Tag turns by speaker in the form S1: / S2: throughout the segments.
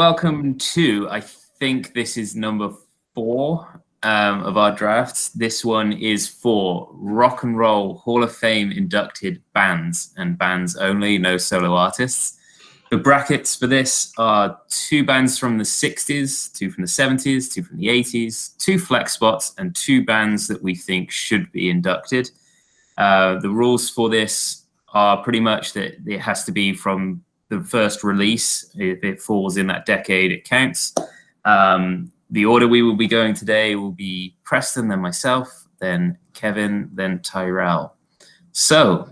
S1: welcome to, I think this is number 4 of our drafts. This one is for Rock and Roll Hall of Fame inducted bands and bands only, no solo artists. The brackets for this are 2 bands from the 60s, 2 from the 70s, 2 from the 80s, 2 flex spots, and 2 bands that we think should be inducted. The rules for this are pretty much that it has to be from the first release. If it falls in that decade, it counts. The order we will be going today will be Preston, then myself, then Kevin, then Tyrell. So,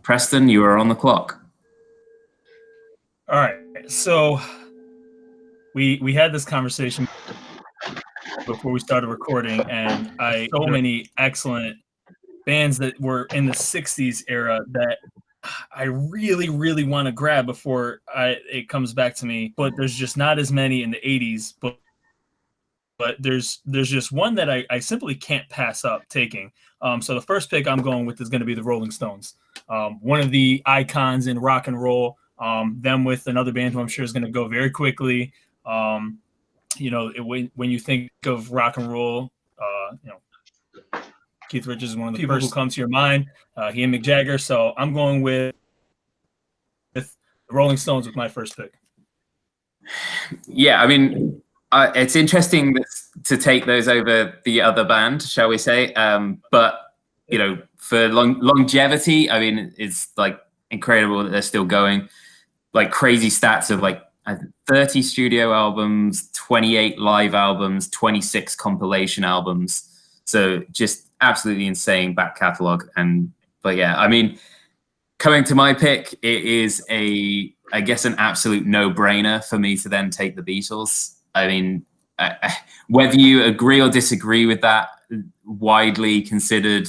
S1: Preston, you are on the clock.
S2: All right. So we had this conversation before we started recording, and so many excellent bands that were in the 60s era that I really, really want to grab before it comes back to me, but there's just not as many in the 80s. But there's just one that I simply can't pass up taking. So the first pick I'm going with is going to be the Rolling Stones, one of the icons in rock and roll. Them with another band who I'm sure is going to go very quickly. When you think of rock and roll, Keith Richards is one of the people who come to your mind. He and Mick Jagger. So I'm going with the Rolling Stones with my first pick.
S1: Yeah, I mean, it's interesting to take those over the other band, shall we say? But for longevity, I mean, it's like incredible that they're still going. Like crazy stats of like 30 studio albums, 28 live albums, 26 compilation albums. So just absolutely insane back catalog. But yeah, I mean, coming to my pick, it is I guess an absolute no-brainer for me to then take the Beatles. I mean, whether you agree or disagree with that, widely considered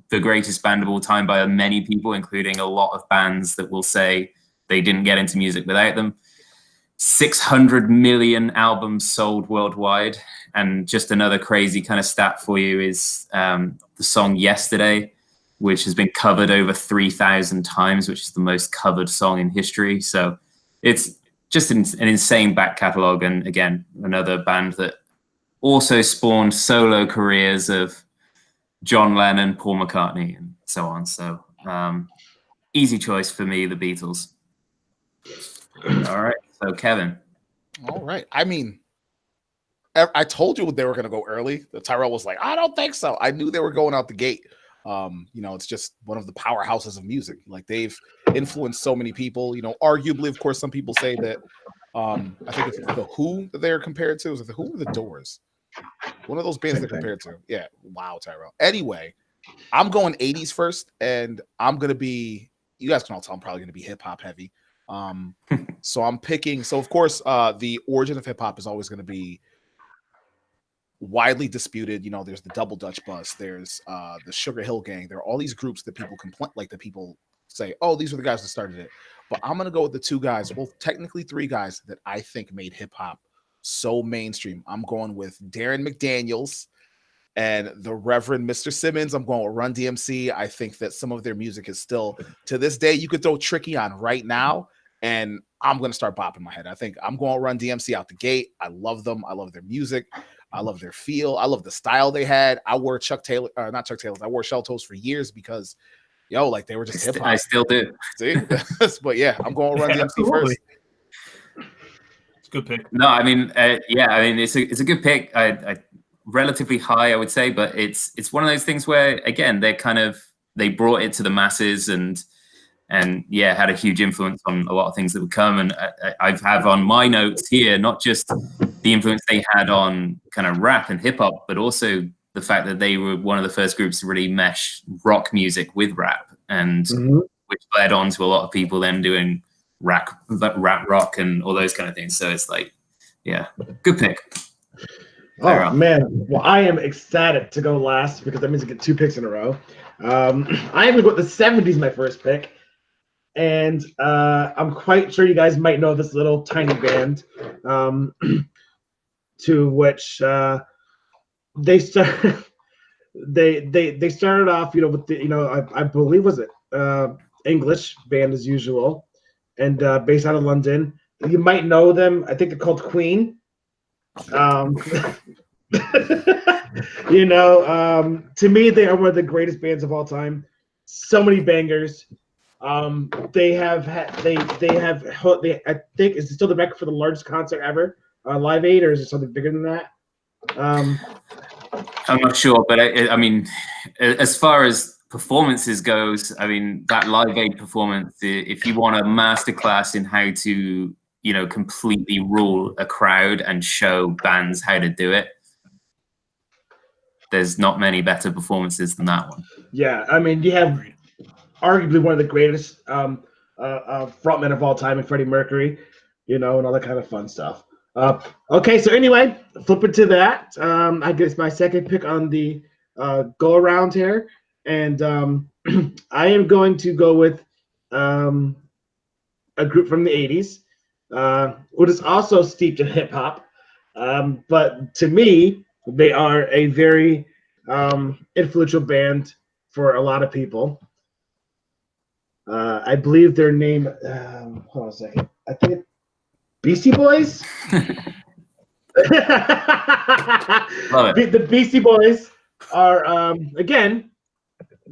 S1: the greatest band of all time by many people, including a lot of bands that will say they didn't get into music without them. 600 million albums sold worldwide. And just another crazy kind of stat for you is the song Yesterday, which has been covered over 3,000 times, which is the most covered song in history. So it's just an insane back catalog. And again, another band that also spawned solo careers of John Lennon, Paul McCartney, and so on. So easy choice for me, the Beatles. All right, so Kevin.
S3: All right. I mean, I told you they were going to go early. The Tyrell was like, I don't think so. I knew they were going out the gate. It's just one of the powerhouses of music. Like they've influenced so many people. Arguably, of course, some people say that I think it's the Who that they're compared to. Is it the Who or the Doors? One of those bands they're compared to. Yeah. Wow, Tyrell. Anyway, I'm going 80s first, and I'm going to be, you guys can all tell I'm probably going to be hip hop heavy. So I'm picking, of course, the origin of hip hop is always going to be widely disputed. There's the Double Dutch Bus, there's the Sugar Hill Gang. There are all these groups that people complain, like that people say, oh, these are the guys that started it. But I'm going to go with the 2 guys, well, technically 3 guys that I think made hip hop so mainstream. I'm going with Darren McDaniels and the Reverend Mr. Simmons. I'm going with Run DMC. I think that some of their music is still, to this day, you could throw Tricky on right now, and I'm going to start bopping my head. I think I'm going to Run DMC out the gate. I love them. I love their music. I love their feel. I love the style they had. I wore not Chuck Taylors. I wore Shell Toes for years because, they were just hip hop.
S1: I still do.
S3: See? But yeah, I'm going to Run DMC first.
S2: Good pick.
S1: No, I mean, it's a good pick. I relatively high, I would say, but it's one of those things where, again, they brought it to the masses and had a huge influence on a lot of things that would come. And I have on my notes here not just the influence they had on kind of rap and hip hop, but also the fact that they were one of the first groups to really mesh rock music with rap, and which led on to a lot of people then doing rap rock and all those kind of things. So it's like, yeah, good pick.
S4: Oh man, well, I am ecstatic to go last because that means I get 2 picks in a row. I'm going to go with the 70s, my first pick, and I'm quite sure you guys might know this little tiny band, to which they started off, with the, I believe was it English band as usual. and based out of London. You might know them. I think they're called Queen. To me, they are one of the greatest bands of all time. So many bangers. They have I think is it still the record for the largest concert ever, Live Aid, or is it something bigger than that?
S1: I'm not sure, but I mean, as far as performances goes, I mean, that Live Aid performance, if you want a masterclass in how to, completely rule a crowd and show bands how to do it, there's not many better performances than that one.
S4: Yeah, I mean, you have arguably one of the greatest frontmen of all time in Freddie Mercury, and all that kind of fun stuff. Okay, so anyway, flipping to that, I guess my second pick on the go around here, and I am going to go with a group from the 80s, who is also steeped in hip hop, but to me, they are a very influential band for a lot of people. I believe their name. Hold on a second. I think Beastie Boys.
S1: Love it.
S4: The Beastie Boys are again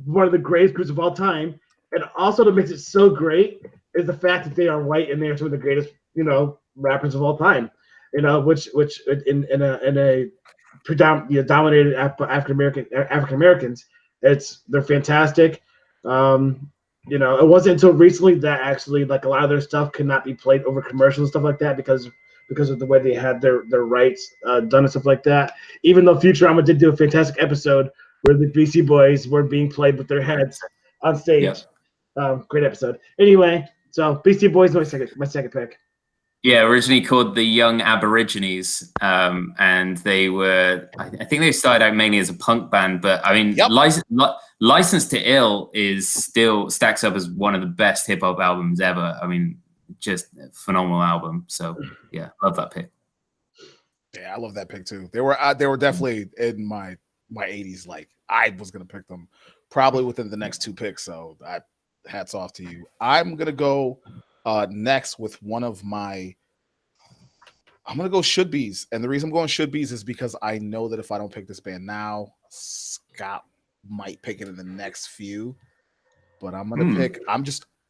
S4: one of the greatest groups of all time, and also what makes it so great is the fact that they are white and they are some of the greatest rappers of all time. Which in a predominantly dominated African Americans, they're fantastic. It wasn't until recently that actually like a lot of their stuff could not be played over commercials and stuff like that because of the way they had their rights done and stuff like that. Even though Futurama did do a fantastic episode where the Beastie Boys were being played with their heads on stage. Yep. Great episode. Anyway, so Beastie Boys my second pick.
S1: Yeah, originally called the Young Aborigines, and they were, I think they started out mainly as a punk band, but I mean, yep. License to Ill is still stacks up as one of the best hip hop albums ever. I mean, just a phenomenal album. So yeah, love that pick.
S3: Yeah, I love that pick too. They were definitely in my 80s. Like I was gonna pick them probably within the next two picks. So hats off to you. I'm gonna go next with one of my. I'm gonna go Should Be's, and the reason I'm going Should Be's is because I know that if I don't pick this band now, Scott might pick it in the next few. But I'm gonna pick.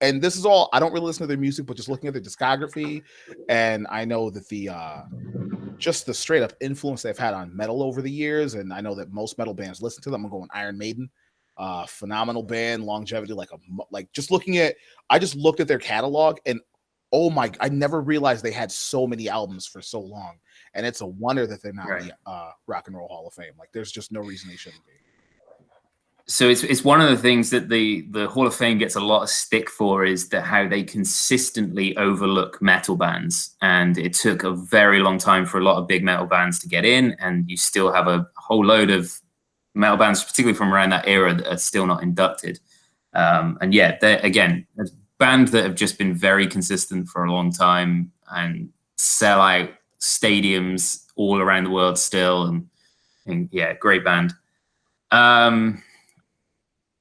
S3: And this is all. I don't really listen to their music, but just looking at their discography, and I know that just the straight up influence they've had on metal over the years, and I know that most metal bands listen to them. I'm going Iron Maiden, phenomenal band, longevity. I just looked at their catalog, and oh my! I never realized they had so many albums for so long, and it's a wonder that they're not in the Rock and Roll Hall of Fame. Like, there's just no reason they shouldn't be.
S1: So it's one of the things that the Hall of Fame gets a lot of stick for is that how they consistently overlook metal bands, and it took a very long time for a lot of big metal bands to get in, and you still have a whole load of metal bands, particularly from around that era, that are still not inducted. And yeah, they're again a band that have just been very consistent for a long time and sell out stadiums all around the world still, and yeah, great band.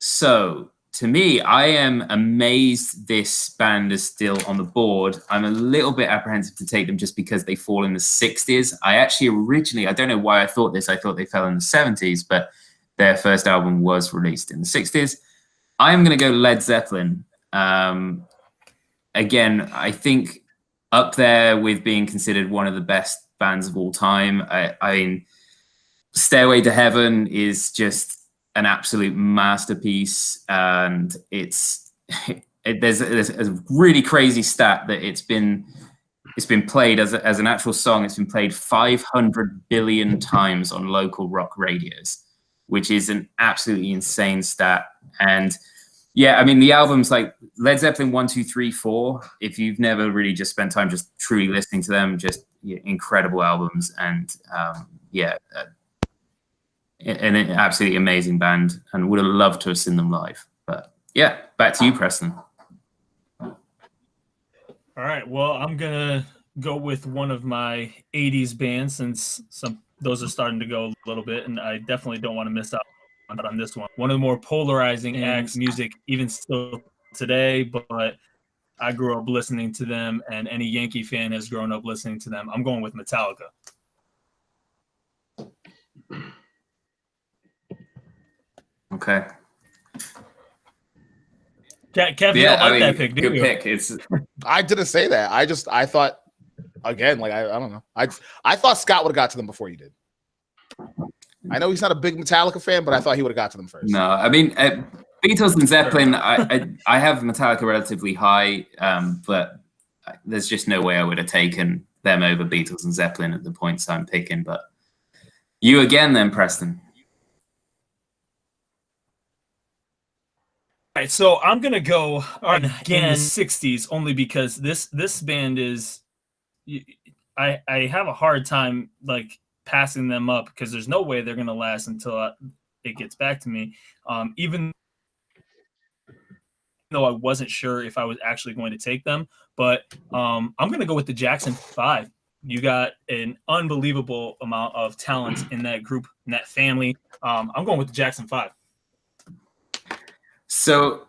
S1: So to me, I am amazed this band is still on the board. I'm a little bit apprehensive to take them just because they fall in the 60s. I actually originally, I don't know why I thought this. I thought they fell in the 70s, but their first album was released in the 60s. I'm going to go Led Zeppelin. Again, I think up there with being considered one of the best bands of all time. I mean, Stairway to Heaven is just an absolute masterpiece, and there's a really crazy stat that it's been played as an actual song. It's been played 500 billion times on local rock radios, which is an absolutely insane stat. And yeah, I mean, the albums like Led Zeppelin 1, 2, 3, 4, if you've never really just spent time just truly listening to them, just incredible albums. And an absolutely amazing band, and would have loved to have seen them live. But yeah, back to you, Preston.
S2: All right, well, I'm gonna go with one of my 80s bands, since those are starting to go a little bit, and I definitely don't want to miss out on this one. One of the more polarizing acts music even still today, but I grew up listening to them, and any Yankee fan has grown up listening to them. I'm going with Metallica.
S1: Okay.
S2: Kev, you don't like that pick, do
S1: good
S2: you?
S1: pick. It's.
S3: I didn't say that. I thought, again, like I don't know. I thought Scott would have got to them before you did. I know he's not a big Metallica fan, but I thought he would have got to them first.
S1: No, I mean Beatles and Zeppelin. I have Metallica relatively high, but there's just no way I would have taken them over Beatles and Zeppelin at the points I'm picking. But you again, then, Preston.
S2: All right, so I'm gonna go again 60s only because this band is. I have a hard time like passing them up because there's no way they're gonna last until it gets back to me. Even though I wasn't sure if I was actually going to take them, but I'm gonna go with the Jackson 5. You got an unbelievable amount of talent in that group, in that family. I'm going with the Jackson 5.
S1: So,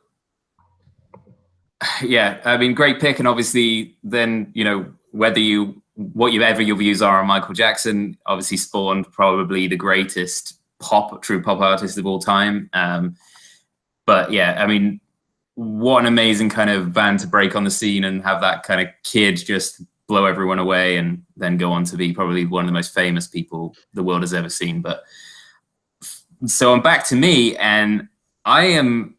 S1: yeah, I mean, great pick, and obviously, then whether whatever your views are on Michael Jackson, obviously spawned probably the greatest true pop artist of all time. But yeah, I mean, what an amazing kind of band to break on the scene and have that kind of kid just blow everyone away, and then go on to be probably one of the most famous people the world has ever seen. But so I'm back to me, and I am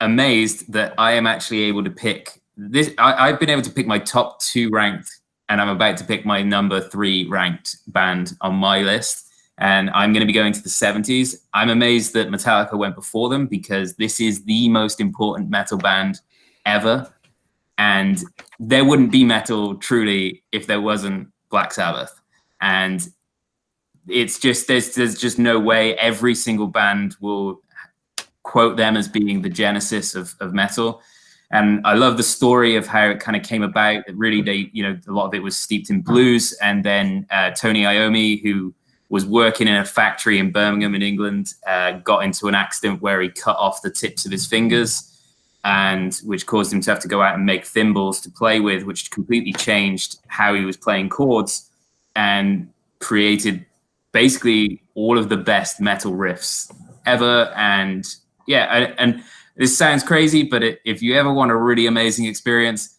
S1: amazed that I am actually able to pick this. I've been able to pick my top 2 ranked, and I'm about to pick my number 3 ranked band on my list. And I'm going to be going to the 70s. I'm amazed that Metallica went before them because this is the most important metal band ever. And there wouldn't be metal truly if there wasn't Black Sabbath. And it's just, there's just no way every single band will quote them as being the genesis of metal. And I love the story of how it kind of came about. It really, a lot of it was steeped in blues. And then Tony Iommi, who was working in a factory in Birmingham in England, got into an accident where he cut off the tips of his fingers, and which caused him to have to go out and make thimbles to play with, which completely changed how he was playing chords and created basically all of the best metal riffs ever. And yeah, and this sounds crazy, but if you ever want a really amazing experience,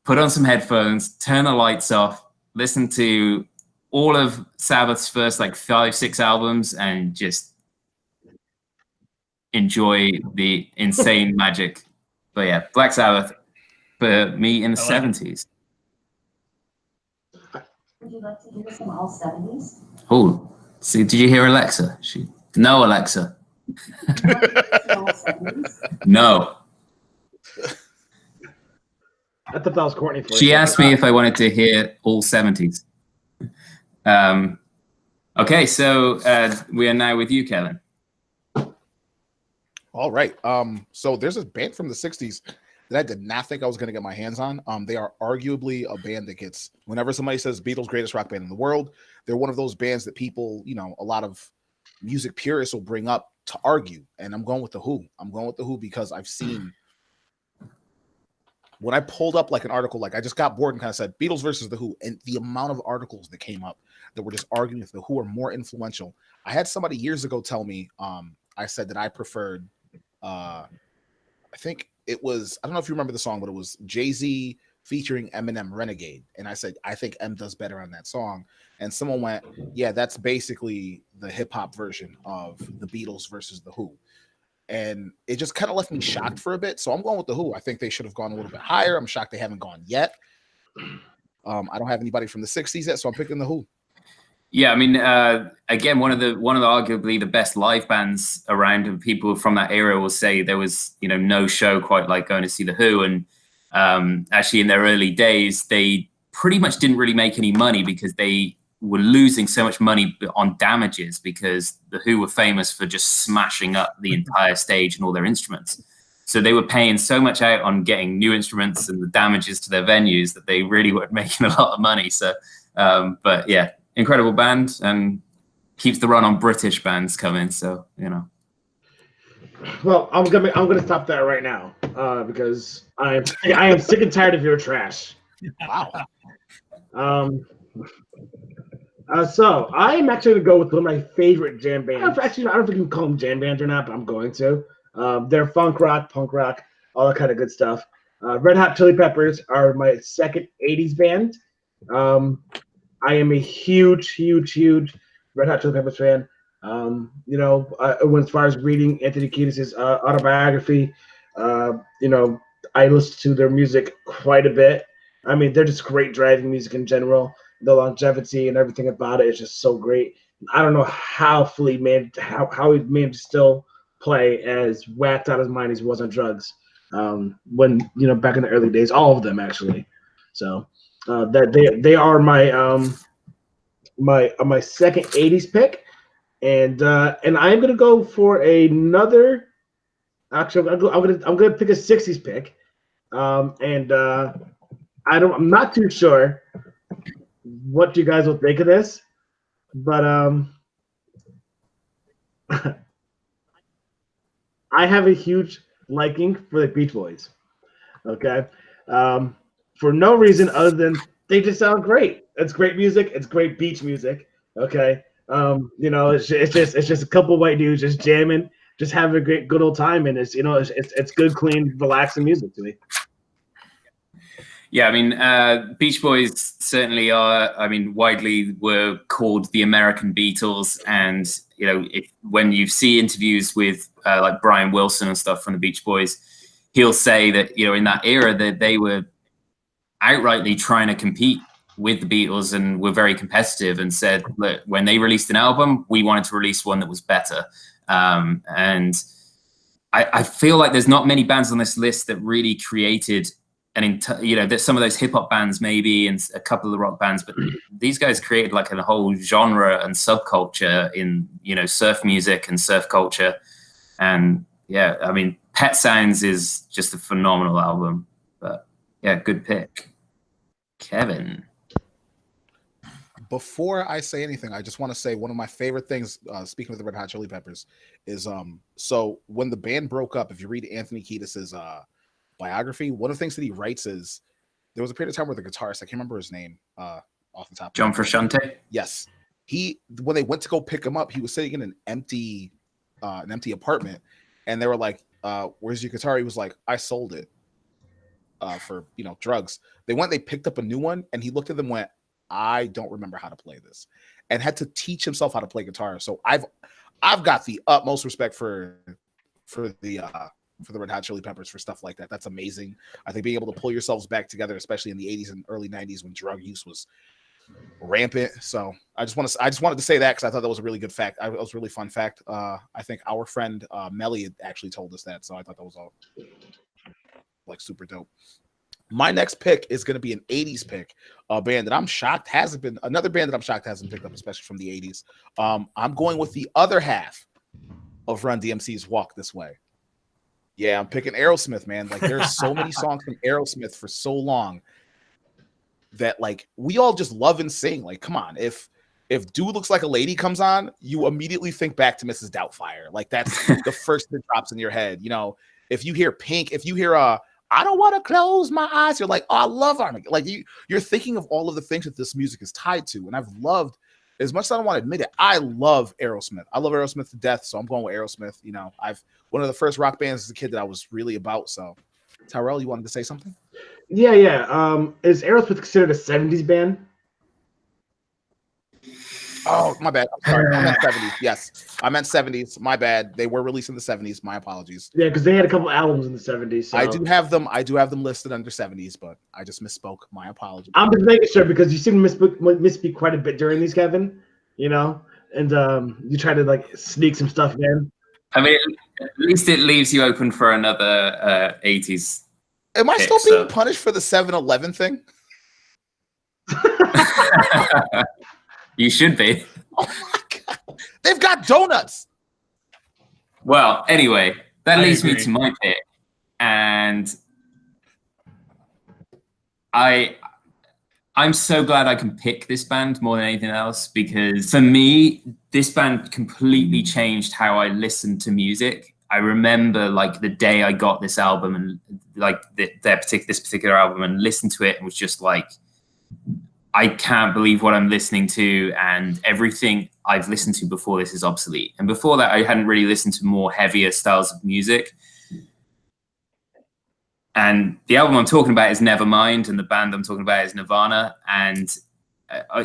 S1: put on some headphones, turn the lights off, listen to all of Sabbath's first 5-6 albums, and just enjoy the insane magic. But yeah, Black Sabbath for me in the 70s.
S5: Would you like to hear some all 70s?
S1: Oh, see, did you hear Alexa? No, Alexa. No.
S4: I thought that was Courtney.
S1: She asked me if I wanted to hear all 70s. Okay, so we are now with you, Kevin.
S3: All right. So there's this band from the 60s that I did not think I was going to get my hands on. They are arguably a band that gets, whenever somebody says Beatles greatest rock band in the world, they're one of those bands that people, a lot of music purists will bring up to argue. And I'm going with The Who. I'm going with The Who because I've seen, when I pulled up an article, I just got bored and kind of said Beatles versus The Who, and the amount of articles that came up that were just arguing if The Who are more influential. I had somebody years ago tell me, I said that I preferred, I think it was, I don't know if you remember the song, but it was Jay-Z featuring Eminem, Renegade. And I said, I think M does better on that song. And someone went, yeah, that's basically the hip hop version of the Beatles versus The Who. And it just kind of left me shocked for a bit. So I'm going with The Who. I think they should have gone a little bit higher. I'm shocked they haven't gone yet. I don't have anybody from the 60s yet, so I'm picking The Who.
S1: Yeah, I mean, again, one of the arguably the best live bands around, and people from that era will say there was, no show quite like going to see The Who. And actually, in their early days, they pretty much didn't really make any money because they were losing so much money on damages, because The Who were famous for just smashing up the entire stage and all their instruments. So they were paying so much out on getting new instruments and the damages to their venues that they really weren't making a lot of money. So, but yeah. Incredible band, and keeps the run on British bands coming. So
S4: Well, I'm gonna stop that right now. because I am sick and tired of your trash.
S3: Wow.
S4: So I am actually going to go with one of my favorite jam bands. Actually, I don't think you can call them jam bands or not, but I'm going to. They're funk rock, punk rock, all that kind of good stuff. Red Hot Chili Peppers are my second 80s band. I am a huge Red Hot Chili Peppers fan. As far as reading Anthony Kiedis' autobiography, I listen to their music quite a bit. I mean, they're just great driving music in general. The longevity and everything about it is just so great. I don't know how he managed to still play as whacked out of his mind as he was on drugs. When back in the early days, all of them actually. So that they are my my second 80s pick, and I'm gonna go for another. Actually, I'm gonna pick a 60s pick, and I'm not too sure what you guys will think of this, but I have a huge liking for the Beach Boys. Okay, for no reason other than they just sound great. It's great music. It's great beach music. Okay, it's just a couple white dudes just jamming, just having a good old time, and it's good, clean, relaxing music to me.
S1: Yeah, I mean, Beach Boys certainly are. I mean, widely were called the American Beatles, and when you see interviews with like Brian Wilson and stuff from the Beach Boys, he'll say that in that era that they were outrightly trying to compete with the Beatles and were very competitive, and said, look, when they released an album, we wanted to release one that was better. And I feel like there's not many bands on this list that really created there's some of those hip hop bands maybe and a couple of the rock bands, but these guys created like a whole genre and subculture in surf music and surf culture. And yeah, I mean, Pet Sounds is just a phenomenal album. But yeah, good pick, Kevin.
S3: Before I say anything, I just want to say one of my favorite things, speaking of the Red Hot Chili Peppers, is so when the band broke up, if you read Anthony Kiedis' biography, one of the things that he writes is there was a period of time where the guitarist, I can't remember his name off the top.
S1: John Frusciante?
S3: Yes. When they went to go pick him up, he was sitting in an empty apartment, and they were like, where's your guitar? He was like, I sold it for drugs. They picked up a new one, and he looked at them and went, I don't remember how to play this, and had to teach himself how to play guitar. So I've got the utmost respect for the Red Hot Chili Peppers for stuff like that. That's amazing. I think being able to pull yourselves back together, especially in the 80s and early 90s when drug use was rampant. So I just wanted to say that because I thought that was a really good fact. It was a really fun fact. I think our friend Melly had actually told us that, so I thought that was all like super dope. My next pick is going to be an 80s pick, a band that I'm shocked hasn't been, another band that I'm shocked hasn't picked up, especially from the 80s. I'm going with the other half of Run DMC's Walk This Way. Yeah, I'm picking Aerosmith, man. Like, there's so many songs from Aerosmith for so long that, like, we all just love and sing. Like, come on. If Dude Looks Like a Lady comes on, you immediately think back to Mrs. Doubtfire. Like, that's the first that drops in your head. If you hear Pink, if you hear I Don't Want to Close My Eyes, you're like, oh, I love Armageddon. Like, you're thinking of all of the things that this music is tied to. And I've loved, as much as I don't want to admit it, I love Aerosmith. I love Aerosmith to death, so I'm going with Aerosmith. One of the first rock bands as a kid that I was really about. So, Tyrell, you wanted to say something?
S4: Yeah. Is Aerosmith considered a 70s band?
S3: Oh, my bad. I'm sorry. I meant 70s. Yes, I meant 70s. My bad. They were released in the 70s. My apologies.
S4: Yeah, because they had a couple albums in the 70s. So.
S3: I do have them listed under 70s, but I just misspoke. My apologies.
S4: I'm just making sure because you seem to misspeak quite a bit during these, Kevin. And you try to like sneak some stuff in.
S1: I mean, at least it leaves you open for another 80s.
S3: Am I still being punished for the 7-Eleven thing?
S1: You should be.
S3: Oh my God. They've got donuts.
S1: Well, anyway, that leads me to my pick. And I'm so glad I can pick this band more than anything else, because for me, this band completely changed how I listen to music. I remember like the day I got this album and like this particular album and listened to it and was just like, I can't believe what I'm listening to, and everything I've listened to before this is obsolete. And before that, I hadn't really listened to more heavier styles of music. And the album I'm talking about is Nevermind, and the band I'm talking about is Nirvana. And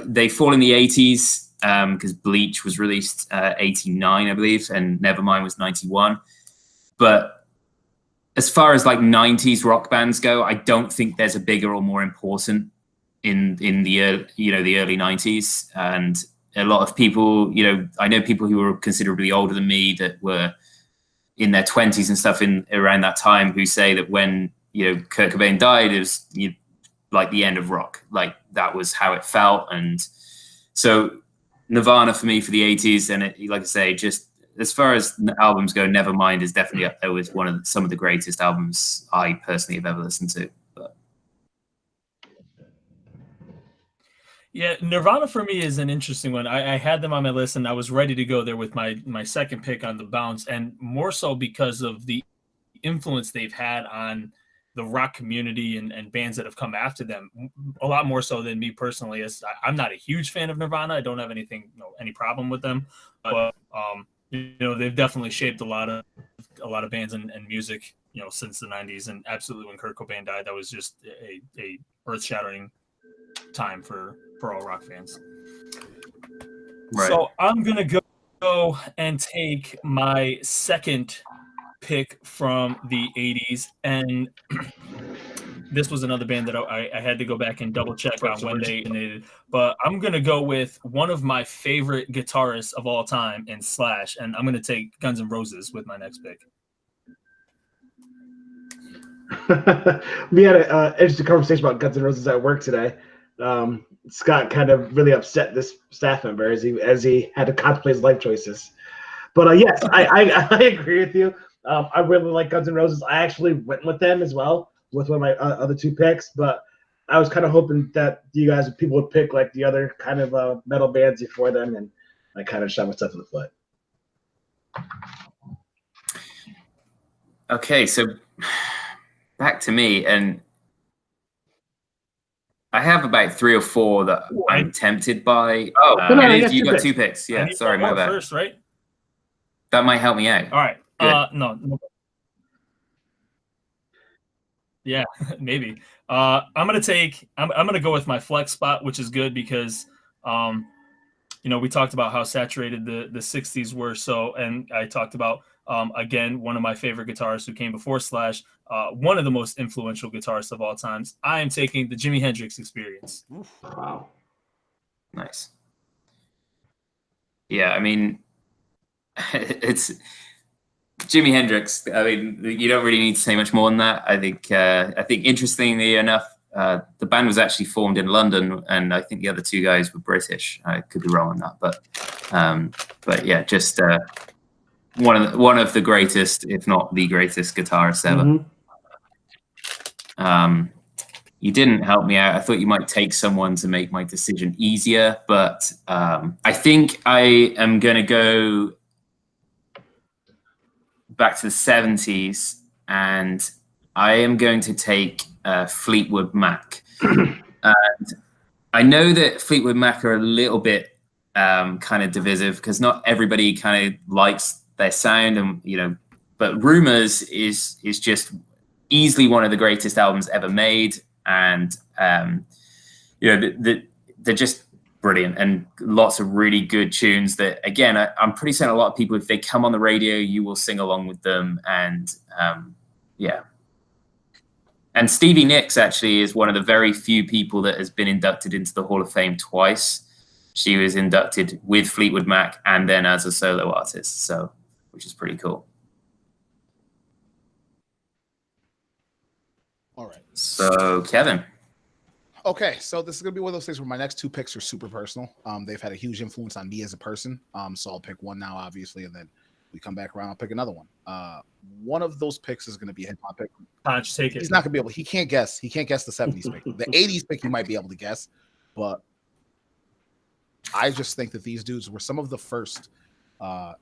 S1: they fall in the 80s because Bleach was released 89, I believe, and Nevermind was 91. But as far as like 90s rock bands go, I don't think there's a bigger or more important in the early 90s. And a lot of people, I know people who were considerably older than me that were in their 20s and stuff in around that time who say that when Kurt Cobain died, it was like the end of rock. Like that was how it felt. And so Nirvana for me for the 80s, and like I say, just as far as albums go, Nevermind is definitely up there with some of the greatest albums I personally have ever listened to.
S2: Yeah, Nirvana for me is an interesting one. I had them on my list, and I was ready to go there with my second pick on the bounce, and more so because of the influence they've had on the rock community and bands that have come after them, a lot more so than me personally. As I'm not a huge fan of Nirvana, I don't have any problem with them, but they've definitely shaped a lot of bands and music since the 90s, and absolutely when Kurt Cobain died, that was just a earth-shattering time for all rock fans. Right. So I'm gonna go and take my second pick from the 80s, and this was another band that I had to go back and double check on when they originated, but I'm gonna go with one of my favorite guitarists of all time in Slash, and I'm gonna take Guns N' Roses with my next pick.
S4: We had an interesting conversation about Guns N' Roses at work today. Scott kind of really upset this staff member as he had to contemplate his life choices. But yes, I agree with you. I really like Guns N' Roses. I actually went with them as well with one of my other two picks, but I was kind of hoping that people would pick like the other kind of metal bands before them, and I kind of shot myself in the foot.
S1: Okay, so back to me, and I have about 3 or 4 that I'm tempted by. You got 2 picks. Yeah, sorry, my bad.
S2: First, right?
S1: That might help me out.
S2: All right. No. Yeah, maybe. I'm gonna go with my flex spot, which is good because we talked about how saturated the 60s were. So, and I talked about again, one of my favorite guitarists who came before Slash, one of the most influential guitarists of all times. I am taking the Jimi Hendrix Experience.
S4: Wow.
S1: Nice. Yeah, I mean, it's Jimi Hendrix. I mean, you don't really need to say much more than that. I think interestingly enough, the band was actually formed in London, and I think the other 2 guys were British. I could be wrong on that, but yeah, just one of the greatest, if not the greatest, guitarists ever. Mm-hmm. You didn't help me out. I thought you might take someone to make my decision easier, but I think I am going to go back to the 70s, and I am going to take Fleetwood Mac. And I know that Fleetwood Mac are a little bit kind of divisive because not everybody kind of likes their sound, and but Rumors is just easily one of the greatest albums ever made, and they're just brilliant, and lots of really good tunes that, again, I'm pretty certain a lot of people, if they come on the radio, you will sing along with them. And yeah. And Stevie Nicks actually is one of the very few people that has been inducted into the Hall of Fame twice. She was inducted with Fleetwood Mac and then as a solo artist, so which is pretty cool.
S3: All right.
S1: So, Kevin.
S3: Okay, so this is gonna be one of those things where my next 2 picks are super personal. They've had a huge influence on me as a person. So I'll pick one now, obviously, and then we come back around. I'll pick another one. One of those picks is gonna be a hip hop pick.
S2: Just take it.
S3: He's not gonna be able. He can't guess. He can't guess the 70s pick. The 80s pick he might be able to guess, but I just think that these dudes were some of the first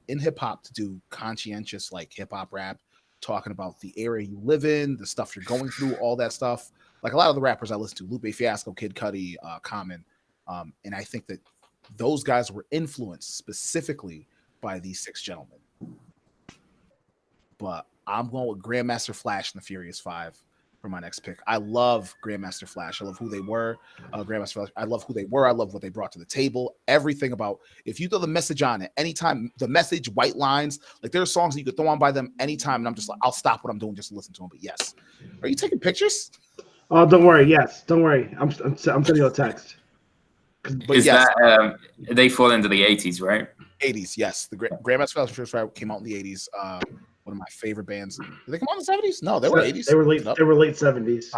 S3: in hip hop to do conscientious like hip hop rap, talking about the area you live in, the stuff you're going through, all that stuff. Like a lot of the rappers I listen to, Lupe Fiasco, Kid Cudi, Common, and I think that those guys were influenced specifically by these 6 gentlemen. But I'm going with Grandmaster Flash and the Furious 5 for my next pick. I love Grandmaster Flash. I love who they were. Grandmaster Flash. I love who they were. I love what they brought to the table. Everything about, if you throw the message on it, anytime the message, white lines, like there are songs that you could throw on by them anytime, and I'm just like, I'll stop what I'm doing just to listen to them. But yes, are you taking pictures?
S4: Oh, don't worry. Yes, don't worry. I'm sending you a text.
S3: But
S1: Is
S3: yes,
S1: that they fall into the 80s, right?
S3: 80s, yes. The Grandmaster Flash came out in the 80s. One of my favorite bands. Did they come out in the 70s? No, they were 80s.
S4: They were late 70s.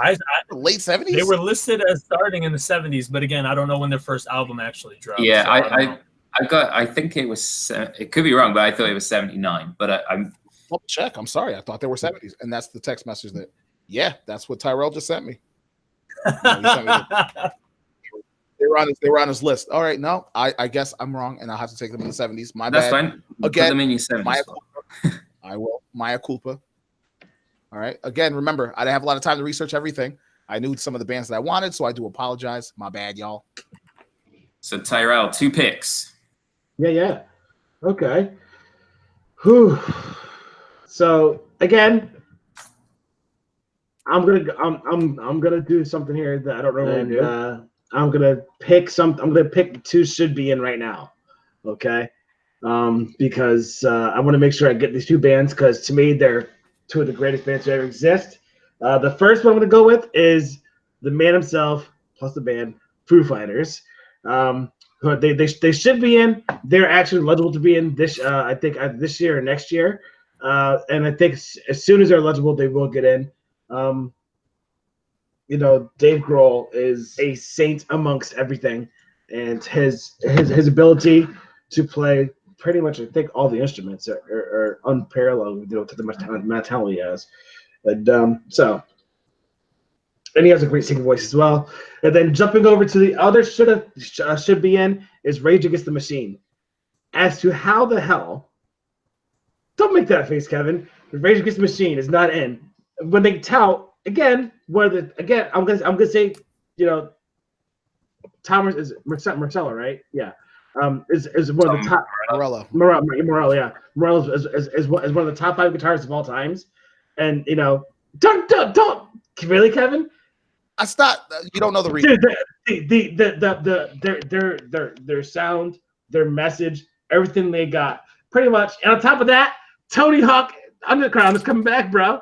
S3: Late 70s?
S2: They were listed as starting in the 70s, but again, I don't know when their first album actually dropped.
S1: Yeah,
S2: so
S1: I think it was, it could be wrong, but I thought it was 79. But I'm
S3: double check. I'm sorry. I thought they were 70s. And that's the text message that, yeah, that's what Tyrell just sent me. They were on his list. All right, no, I guess I'm wrong, and I'll have to take them in the 70s. My
S1: that's
S3: bad.
S1: fine. Put them in your 70s.
S3: I will. Maya culpa. All right. Again, remember, I didn't have a lot of time to research everything. I knew some of the bands that I wanted, so I do apologize. My bad, y'all.
S1: So Tyrell, 2 picks.
S4: Yeah. Okay. Whew. So again, I'm gonna do something here that I don't normally do. I'm gonna pick the 2 should be in right now. Okay. Because I want to make sure I get these 2 bands because to me they're 2 of the greatest bands to ever exist. The first one I'm going to go with is the man himself plus the band Foo Fighters. They should be in. They're actually eligible to be in this. I think this year or next year. And I think as soon as they're eligible, they will get in. Dave Grohl is a saint amongst everything, and his ability to play pretty much, I think, all the instruments are unparalleled, to the amount of talent he has. And and he has a great singing voice as well. And then jumping over to the other should be in is Rage Against the Machine. As to how the hell, don't make that face, Kevin. Rage Against the Machine is not in. When they tout again, I'm gonna say, Thomas is Marcella, right? Yeah. Is one of the top Morello, yeah. Morello is one of the top 5 guitarists of all times, and don't really, Kevin.
S3: That's not. You don't know the reason.
S4: Their sound, their message, everything they got, pretty much. And on top of that, Tony Hawk Underground is coming back, bro.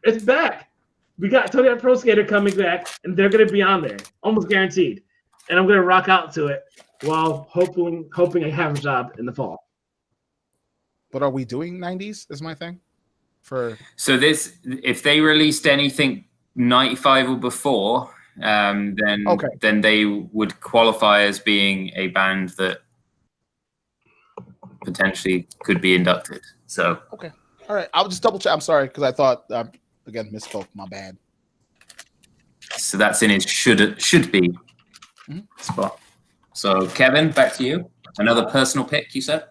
S4: It's back. We got Tony Hawk Pro Skater coming back, and they're gonna be on there, almost guaranteed. And I'm gonna rock out to it while hoping I have a job in the fall.
S3: But are we doing 90s? Is my thing.
S1: So this, if they released anything 95 or before, then they would qualify as being a band that potentially could be inducted. So
S3: okay, all right. I'll just double check. I'm sorry because I thought again misspoke. My bad.
S1: So that's in his should be spot. So Kevin, back to you. Another personal pick, you said?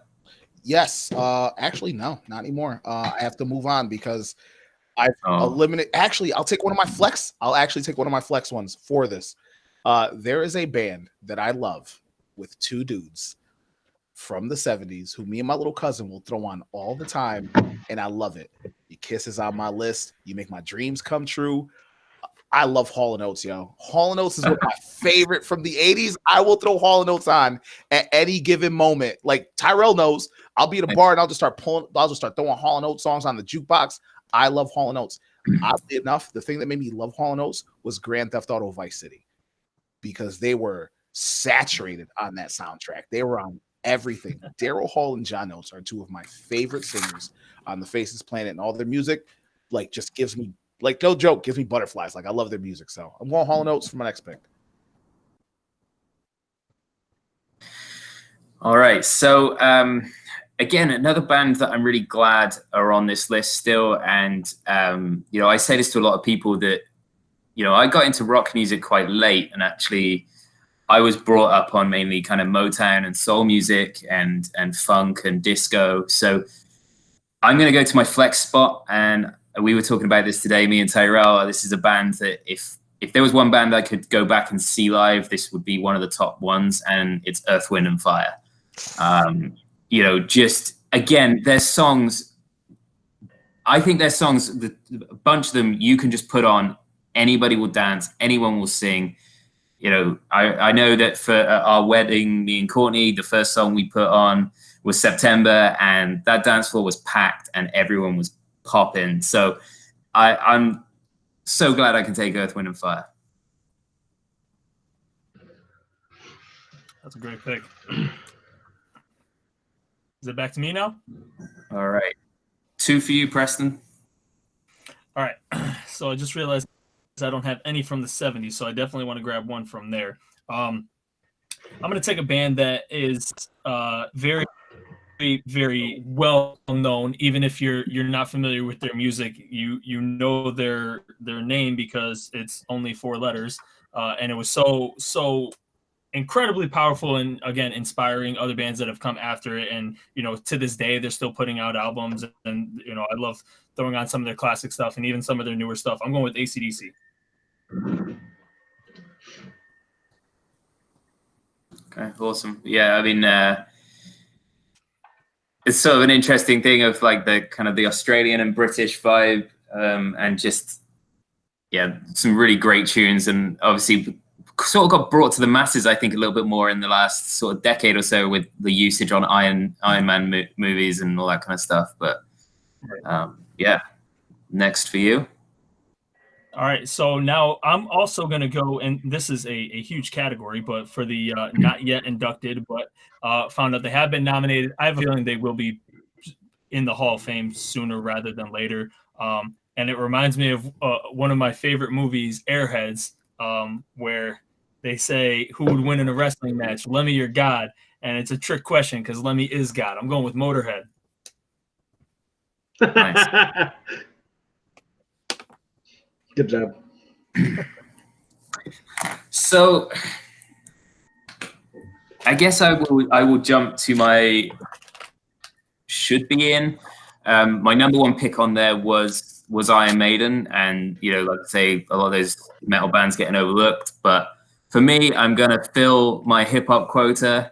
S3: Yes. Actually, no, not anymore. I have to move on because I've eliminated. Actually, I'll take one of my flex. I'll actually take one of my flex ones for this. There is a band that I love with 2 dudes from the 70s who me and my little cousin will throw on all the time, and I love it. Your Kiss is on my list. You make my dreams come true. I love Hall & Oates, yo. Hall & Oates is one of my favorite from the 80s. I will throw Hall & Oates on at any given moment. Like Tyrell knows, I'll be at a bar and I'll just start throwing Hall & Oates songs on the jukebox. I love Hall & Oates. Oddly enough, the thing that made me love Hall & Oates was Grand Theft Auto Vice City because they were saturated on that soundtrack. They were on everything. Daryl Hall and John Oates are 2 of my favorite singers on the face of this planet, and all their music just gives me, no joke, gives me butterflies. I love their music. So I'm going Hall & Oates for my next pick.
S1: All right. So again, another band that I'm really glad are on this list still. And, I say this to a lot of people that, I got into rock music quite late, and actually I was brought up on mainly kind of Motown and soul music and funk and disco. So I'm going to go to my flex spot, and we were talking about this today, me and Tyrell. This is a band that if there was one band I could go back and see live, this would be one of the top ones, and it's Earth, Wind and Fire. You know, just again, their songs. I think their songs, a bunch of them, you can just put on. Anybody will dance. Anyone will sing. You know, I know that for our wedding, me and Courtney, the first song we put on was September, and that dance floor was packed and everyone was popping. So I'm so glad I can take Earth, Wind and Fire.
S2: That's a great pick. Is it back to me now?
S1: All right. 2 for you, Preston.
S2: All right. So I just realized I don't have any from the 70s, so I definitely want to grab one from there. I'm going to take a band that is very, very, very well known. Even if you're not familiar with their music, you know their name because it's only 4 letters, and it was so incredibly powerful and, again, inspiring other bands that have come after it. And, you know, to this day, they're still putting out albums. And, you know, I love throwing on some of their classic stuff and even some of their newer stuff. I'm going with AC/DC.
S1: Okay, awesome. Yeah, I mean, it's sort of an interesting thing of like the kind of the Australian and British vibe, and just, yeah, some really great tunes. And obviously sort of got brought to the masses, I think, a little bit more in the last sort of decade or so with the usage on Iron Man movies and all that kind of stuff. But yeah, next for you.
S2: All right, so now I'm also going to go, and this is a huge category, but for the not yet inducted, but found out they have been nominated. I have a feeling they will be in the Hall of Fame sooner rather than later. And it reminds me of one of my favorite movies, Airheads, where they say, who would win in a wrestling match, Lemmy or God? And it's a trick question because Lemmy is God. I'm going with Motorhead.
S1: Nice.
S4: Good job.
S1: So I guess I will jump to my should be in. My number 1 pick on there was Iron Maiden, and you know, like I say, a lot of those metal bands getting overlooked. But for me, I'm gonna fill my hip hop quota,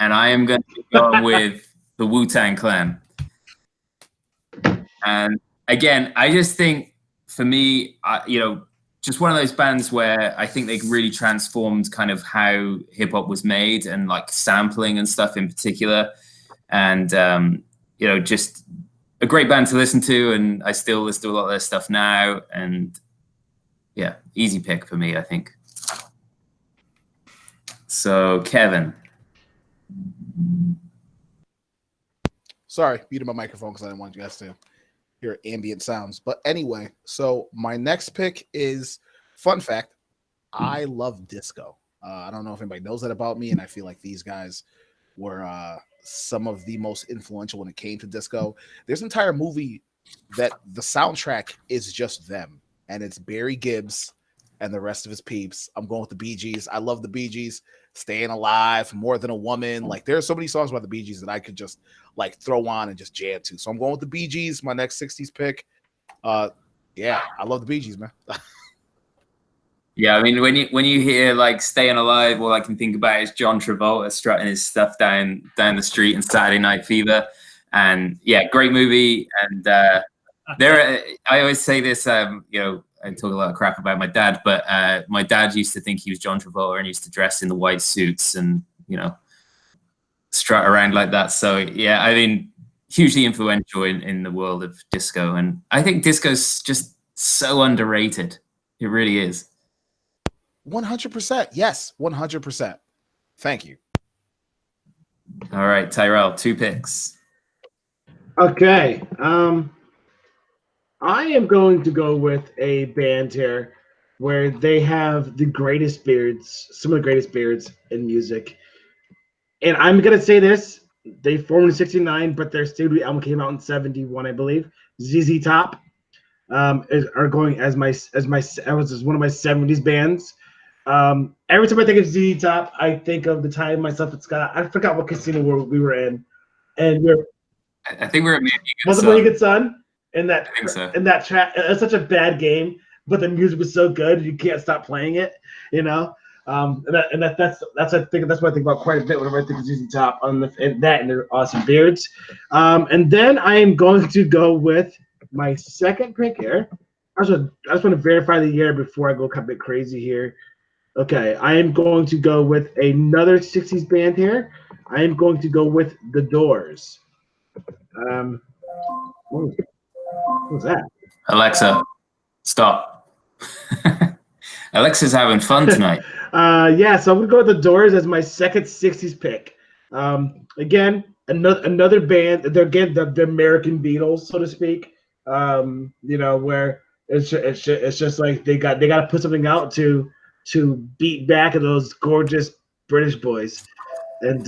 S1: and I am gonna go with the Wu-Tang Clan. And again, I just think, for me, you know, just one of those bands where I think they really transformed kind of how hip hop was made and like sampling and stuff in particular. And, you know, just a great band to listen to. And I still listen to a lot of their stuff now. And yeah, easy pick for me, I think. So, Kevin.
S3: Sorry, muted my microphone because I didn't want you guys to hear ambient sounds. But anyway, so my next pick is, fun fact, I love disco. I don't know if anybody knows that about me, and I feel like these guys were some of the most influential when it came to disco. There's an entire movie that the soundtrack is just them, and it's Barry Gibbs and the rest of his peeps. I'm going with the Bee Gees. I love the Bee Gees. Staying Alive, More Than a Woman. Like, there are so many songs by the Bee Gees that I could just like throw on and just jam to. So I'm going with the Bee Gees, my next 60s pick. Yeah, I love the Bee Gees, man.
S1: Yeah, I mean, when you hear like Staying Alive, all I can think about is John Travolta strutting his stuff down the street in Saturday Night Fever. And yeah, great movie. And I always say this, you know, I talk a lot of crap about my dad, but my dad used to think he was John Travolta and used to dress in the white suits and, you know, strut around like that. So yeah, I mean, hugely influential in the world of disco. And I think disco's just so underrated. It really is.
S3: 100%. Yes, 100%. Thank you.
S1: All right, Tyrell, 2 picks.
S4: Okay. I am going to go with a band here where they have the greatest beards, some of the greatest beards in music. And I'm going to say this. They formed in 69, but their studio album came out in 71, I believe. ZZ Top are going as one of my 70s bands. Every time I think of ZZ Top, I think of the time myself and Scott. I forgot what casino we were in, and
S1: I think we're at
S4: was it Mohegan Sun? In
S1: I think so.
S4: that track, it's such a bad game, but the music was so good you can't stop playing it. That's I think that's what I think about quite a bit whenever I think of ZZ Top and their awesome beards. And then I am going to go with my second pick here. I just want to verify the year before I go a bit crazy here. Okay, I am going to go with another 60s band here. I am going to go with The Doors. What was that?
S1: Alexa, stop. Alexa's having fun tonight.
S4: Yeah, so I'm going to go with The Doors as my second 60s pick. Again, another band. They're again the American Beatles, so to speak. Where it's just like they got to put something out to beat back at those gorgeous British boys, and